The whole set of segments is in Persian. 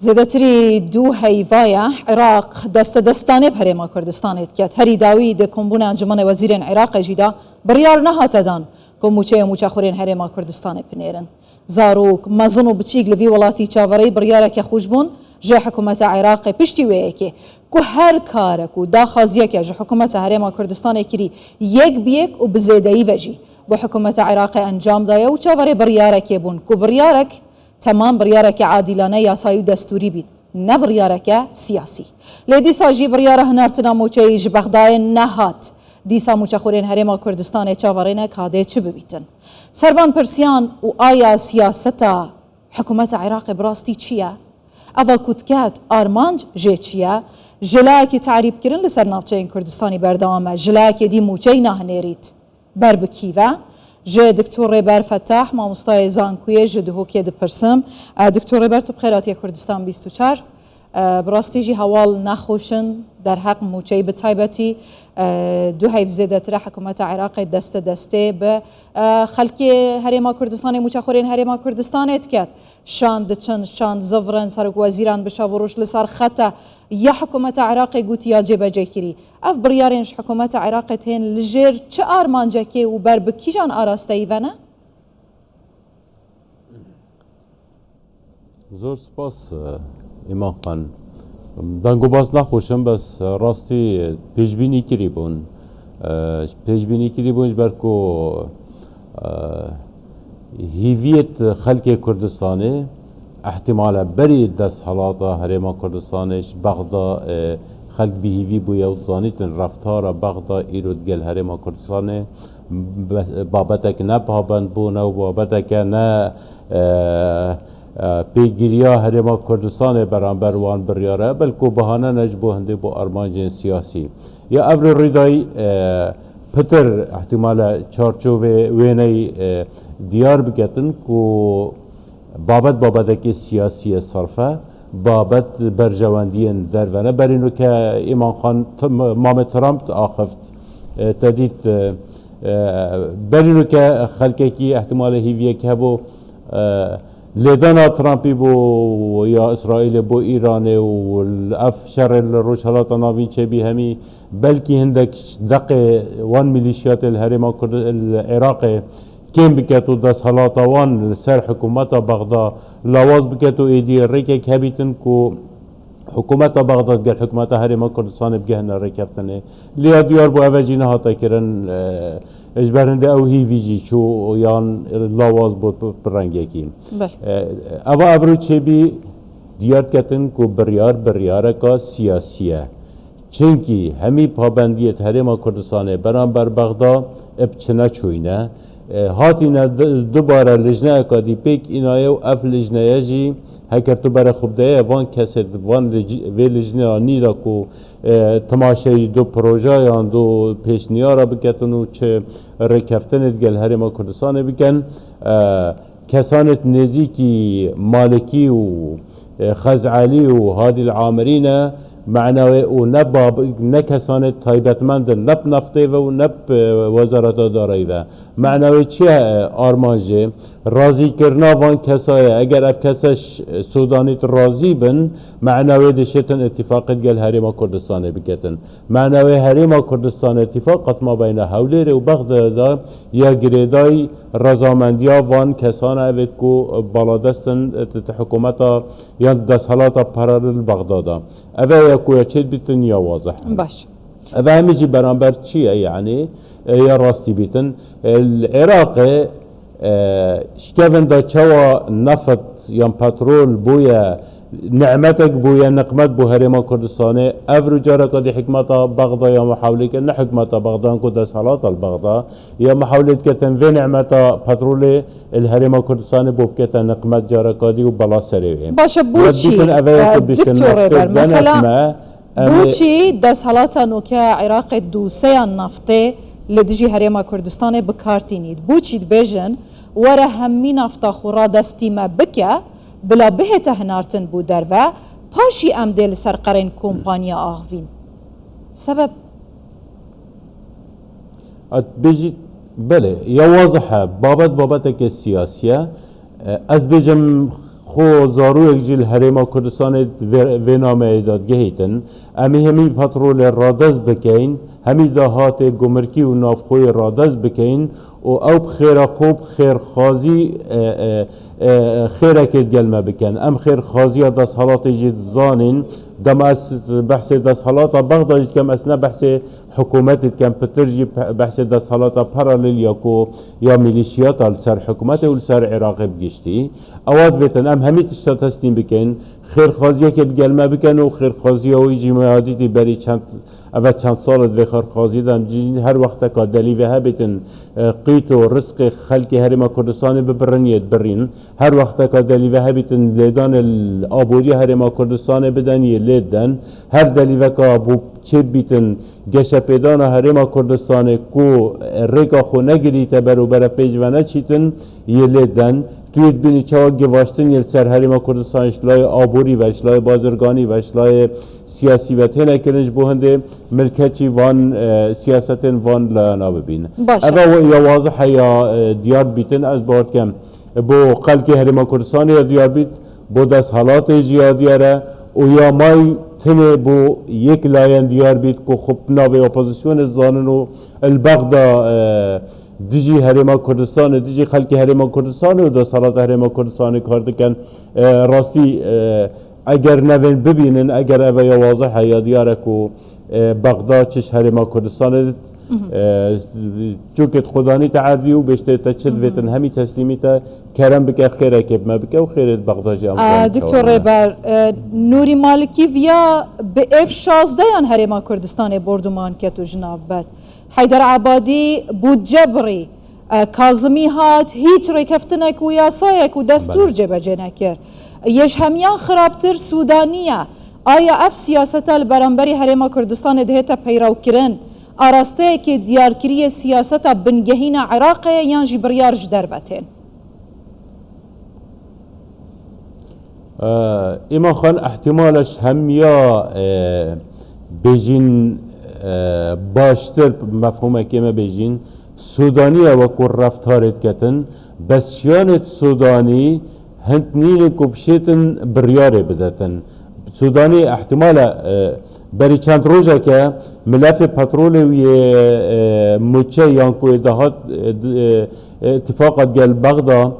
زێدەتری دوو هەیڤایە عێراق دەستە دەستانێ هەرێما کوردستانێت کرد هەری داوی دەکۆمبوون ئەنجومەنە وەزیرên عێراقێژیدا بڕیار نەهاتەدان کۆموچەیە موچەخورێن هەرێما کوردستانê بنێرن زارۆک مەزن و بچیک لەڤی وڵاتی چاوەڕێی بڕیارێکە خوشبوون ژێ حکوومەتە عێراقی پشتی وەیەکێ کو هەر کارێک و داخوازیەکە ژە حکوومەتە هەرێما کوردستانê کری یەک بێک و بزێدەیی بەژی بۆ حکوومەتە عێراقی ئەنجامدایە و چاوەڕێ بڕیارێکێ بوون کو بڕیارێک تمام بڕیارێکە عادیلانە یاسایی و دەستوری بیت نە بڕیارێکە سیاسی لێ دیساژی بڕیارە هەنارتنا موچەی ji بەغدایە نەهات دیسا موچەخورێن هەرێما کوردستانê چاوەڕێنە کادێ چ ببیتن سەروان پرسیان و ئایا سیاسەتە حکوومەتە عێراقی بڕاستی چییە؟ ئەڤە کوتکات ئارمانج ژێ چییە؟ ژلایەکی تعریبکردن لەسەر ناوچەیەن کوردستانی بەردەوامە ژلایەکێ دی موچەی ناهنێریت بەر بکیڤە ژێ دکتۆر ڕێبەر فەتاح مامۆستای زانکوێ ژە دهۆکێ دپرسم دکتۆر ڕێبەر تو بخێراتیە کوردستان 24 بڕاستیژی هەواڵ ناخۆشن دەرهەق موچەی بتایبەتی دوو هەیڤ زێدەترە حکوومەتە عێراقی دەستە دەستێ بە خەلکی هەرێما کوردستانی موچەخورێن هەرێما کوردستانێت کرد شان دچن شان زڤرن سەرۆک وەزیران بشەڤڕۆژ لەسەر خەتە یا حکوومەتە عێراقی گوتی یا جێبەجێکری ئەف بڕیارێنش حکوومەتە عێراقی هێن لەژێر چ ئارمانجەکێ و بەر بکیژان ئاراستەیڤەنە؟ زۆر سپاس ئیمان خان دەنگوباز نەخۆشم بەس ڕاستی پێشبینی کردی بوون پێشبینی کردی بوونش بەرکۆ هیڤیت خەلکێ کوردستانê احتیمالە بەری دەست هەڵاتە هەرێما کوردستانێش بەغدا خەلک بهیڤی بوویە و زانیتن ڕەفتارە بەغدا ئیرۆ گەل هەرێما کوردستانê بابەتێک نەپابەند بوونە و بابەتێکە نە پێگیریە هەرێما کوردستانê بەرامبەر وان بڕیارە بەلکو بەهانە نەج بۆ هەندێک بۆ ئەرمانجێن سیاسی یا ئەڤرێ ڕێدایی پتر احتیمالە چارچۆvê wêney diyar biketin ku babeteke siyasiye sarfe babet berjewendiyên dervene berînû ke Îman Xan Mamê Trump axeft tedît berînû ke xelkekî ehtimalê hîviyek hebû lêdana Trumpî bû ya İsraîlê bû Îranê û ev şerê li Rojhilata navîn çêbî hemî belkî hindek deqê wan milîşiyatê li herêma Iraqê kêm biket û desthelata wan li ser hikûmeta Bexda lawaz biket û êdî rêkek hebîtin ku hikûmeta Bexda gel hikûmeta herêma Kurdistanê bigihine rêkeftinê lêya diyar bû ev jî nehata kirin ji ber hindê ew hîvî jî çû yan lawaz bû rengekî eva evrû çêbî diyar ketin ku biryareka siyasî ye çunkî hemî pabendiyê herêma Kurdistanê beramber Bexda eb çi neçûyne hatîne dubare lijneyeka dîpêk înaye û ev lijneye jî heker tu bere xwedeye van kesê van vê lijneya nîra ku timaşeyî du projeyan du pêşniyara biketin û çi rêkeftinê gel herêma Kurdistanê bikin kesanê nêzîkî Malikî û Xezalî û Hadîl Amirî ne معناوی او نه کسانی تایبەتمەند نەب نەفتê ve û neb wezareta darayî ve معناوی çiye armanjê razîkirina van kesaya eger ev keseş Sudanît razî bin معناوی dişêtin itîfaqê gel herêma Kurdistanê biketin معناوی herêma Kurdistanê itîfaq qetma beyne Hewlêrê û Bexdayê ya girêdayî rezamendiya van kesan evet ku baladestin hikûmeta yan desthelata paralel Bexdada ev ku çêt bitin ya wazih baş ev hemî jî beramber çi ye yanî ya rastî bitin Iraqê şikevin da çawa neft yan petrol bûye نعمتك بو يا نقمت بو هريما كردستاني افرو جارك دي حكمتا بغدا يا محاولك ان حكمتا بغدا كود صلاه البغدا يا محاولت كتن في نعمتا بترولي الهريما كردستاني بو كتن نقمت جارك دي وبلا سري باشا بوشي دكتور مثلا بوشي ده صلاه نوكا عراق دوسيا نفطي لدجي هريما كردستاني بكارتينيد بوشي دبيجن ورا همي نفطا خورا دستي ما بكا بلا بهته هنارتن بو دروا پاشی ام دل سرقرین کمپانیا آغوین سبب بيجي بله يا واضحه بابتك السياسيه از بيجم خو زارو اجل هرما کردستان و نامه دادگه هیتن امی همی پترول رادز بکین همی دهات گمرکی و نافخوی رادز بکین و او بخیر خوب خیر خازی خیره کد گلمه بکن ام خیر خازی دست حالات جد زانین دم اس بحث دست حالات بغداد کم اسنا بحث حکومت کم پترجی بحث دست حالات پارالیل یا میلیشیات سر حکومت و سر عراق بگشتی اواد ویتن ام همی تستیم بکن خیر خازی که بگلمه بکن و خیر خازی و جماعتی دی بری چند سالت و خیر خازی دم هر وقت که دلی و هبتن قیت و رزق خلق هرما کردستان ببرنیت برین هر وقت که دلی و هبتن لیدان الابوری هرما کردستان بدنی لیدن هر دلی و که ابو چه بیتن گشه پیدان هرما کردستان کو ریکا خو نگری تبرو بر پیج و نچیتن یه لیدن توی بینی چه گواشتن یل سر هرما کردستان اشلای آبوری و اشلای بازرگانی و اشلای سیاسی و تنه کنج بوهنده ملکتی وان سیاستن وان لانا ببین اما یا واضح یا دیار بیتن از بارد کم بو قلق هرما کردستان یا دیار بیت بو دست حالات جیادیاره و یا مای تنه بو یک لاین دیار بیت که خب ناوی اپوزیسیون زاننو البغدا دیجی هرما کردستان دیجی خلق هرما کردستان و دست حالات هرما کردستان کار کن راستی اگر نوین ببینن اگر اوه واضح یا دیاره که بغداد چش هرما کردستان چونکه خدانی تعدی و بشته تشد ویتن همی تسلیمی تا کرم بکه خیره کب ما بکه و خیرت بغداد جام دکتر ریبر نوری مالکی ویا به اف 16 هرما کردستان بردمان که تو جناب بد حیدر عبادی بود جبری کاظمی هات هیچ ریکفتنک و یاسایک و دستور جبجه نکر یش همیان خرابتر سودانیه آیا اف سیاست البرانبری هرما کردستان دهتا پیراو کرن آراسته که دیارکری سیاست بنگهین عراق یان جبریار جدر باتین ایمان خان احتمالش همیا بیجین باشتر مفهومه که ما بیجین سودانی و کور رفتارت کتن بس شانت سودانی هنتنین کبشتن بریاره بدتن سودانی احتمال بری چند روزه که ملف پترول و موچه یانکو دهات اتفاقات گل بغدا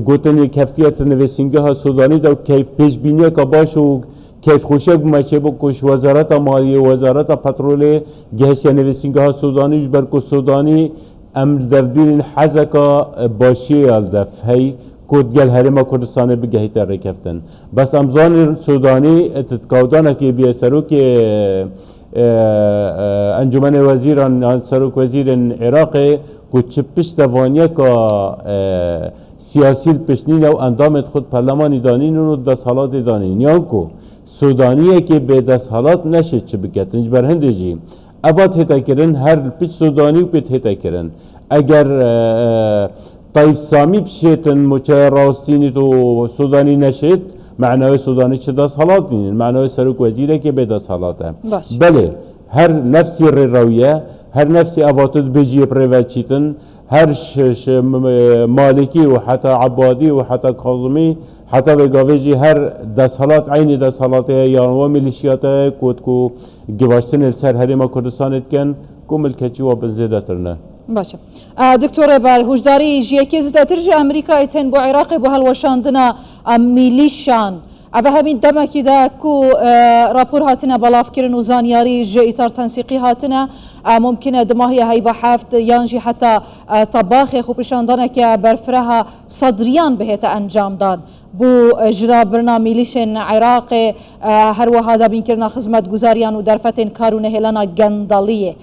گوتن یک هفتیت نویسینگه ها سودانی دو کیف پیش بینیه که باش و کیف خوشه بمشه بکش وزارت مالیه وزارت پترول گهش نویسینگه ها سودانی برکو سودانی ام دفبین حزکا باشی الدف هی کود گل هرما کردستان بگهیت رکفتن بس امزان سودانی تتکاودانه که بیا سروک انجمن وزیران سروک وزیر عراق کو چپش دوانیه که سیاسی پشنین و اندامت خود پرلمانی دانین و دست حالات دانین یان کو سودانیه که به دست حالات نشد چه بکتنج بر هنده جیم اباد هتا کرن هر پیچ سودانی و پیت هتا کرن اگر طیف سامی بشیتن مچه راستینی تو سودانی نشد معنای سودانی چه دست حالات دینین معنای سروک وزیره که به دست حالاته بله هر نفسی رویه هر نفسی اواتد بجی پریوچیتن هر مالکی و حتی عبادی و حتی کاظمی حتی بگاویجی هر دست حالات عین دست حالات یا و میلیشیات کود کو گواشتن سر هرما کردستانت کن کو ملکتی و بزیده ترنه باشه دکتور بر هوشداری جیکی زدتر جی امریکا ایتن بو عراق بو هلوشاندنا میلیشان اوه همین دمکی دا کو راپور هاتنا بلاف کرن و زانیاری جی ایتار تنسیقی هاتنا ممکنه دماهی هیوه هفت یانجی حتی طباخ خوبشاندانه که برفرها صدریان بهت انجام دان بو اجرا برنامه لیشن عراق هر وهذا بینکرنا خدمت گزاریان و درفتن کارونه هلنا گندالیه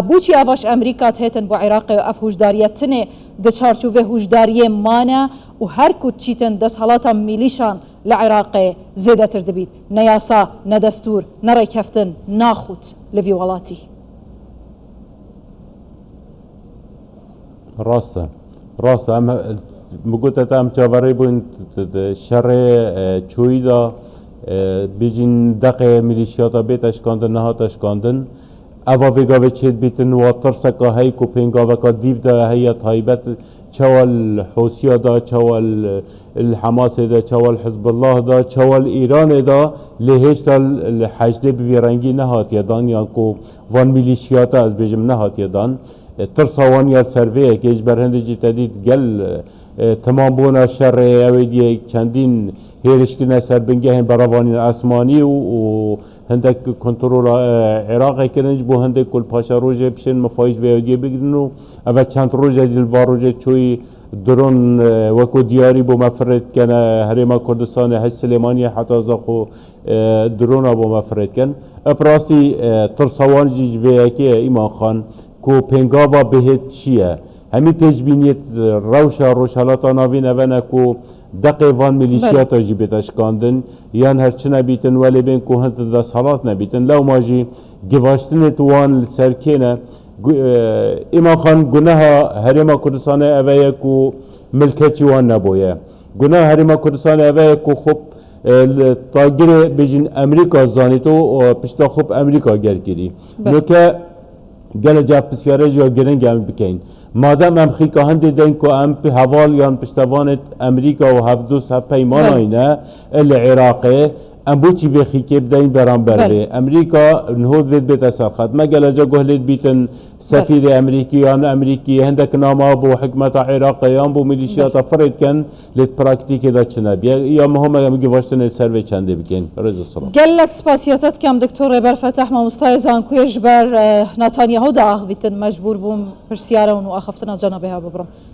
بوچی اواش امریکا تهتن بو عراق اف هوشداریتنه د چارچوبه هوشداریه مانه و هر کد چیتن دست حالاتا میلیشان لعراق زیده تر دبید نیاسا ندستور نریکفتن ناخود لوی ولاتی راسته ام مگوت ام چاوری بون شر چوی دا بیجین دقه میلیشیاتا بیت اشکاندن نهات اشکاندن اوا ویگاوی چید بیتن و ترسکا هی کو پینگاوکا دیو دا هی تایبت چوال حوثیه دا چوال الحماس دا چوال حزب الله دا چوال ایران دا لهشت الحشده بویرنگی نهات یدان یا کو وان میلیشیات از بجم نهات یدان ترسوان یا سرویه که اجبر هنده جی تدید گل تمام بونا شر اویدیه چندین هیرشکن سر بنگه هن براوانین اسمانی و هندک کنترول عراق کننج بو هندک کل پاشا روژه بشن مفایج ویدیه بگیرن و اول چند روژه جلوار روژه چوی درون وکو دیاری بو مفرد کنه هریما کردستان هش سلیمانی حتی زاخو درون بو مفرد کن اپراستی ترسوان جیجوه که ایمان خان کو پنگاوا بهت چیه همی پیشبینیت روشالاتا ناوین اوانه کو دقیقان میلیشیاتا جی بیتشکاندن یان هرچه نبیتن ولی بین کو هنت دا سالات نبیتن لو ماجی گواشتن توان سرکینه ایمان خان گناه هریما کردستان اوه کو ملکتی وان نبویه گناه هریما کردستان اوه کو خوب تاگر بیجین امریکا زانیتو و پشتا خوب امریکا گرگیری نوکه گل جاف بسیاره جا گرنگ هم بکن مادام ام خیکا هنده دین که ام پی حوال یان پشتوانت امریکا و هفت دوست هفت پیمان آینه العراقه ام بو چی وی خیکه بدین برام برده امریکا نهود وید بیت سرخط ما گل جا گهلید بیتن سفیر امریکی هندک ناما بو حکمت عراقیان بو میلیشیات فرید کن لید پراکتیکی دا چنب یا مهم هم گواشتن سروی چنده بکن رز السلام گلک سپاسیاتت کم دکتور برفتح مامستای زانکویش بر نتانیاهو دا آغویتن مجبور بوم پرسیاره و اخفتنا جنابه ها ببرم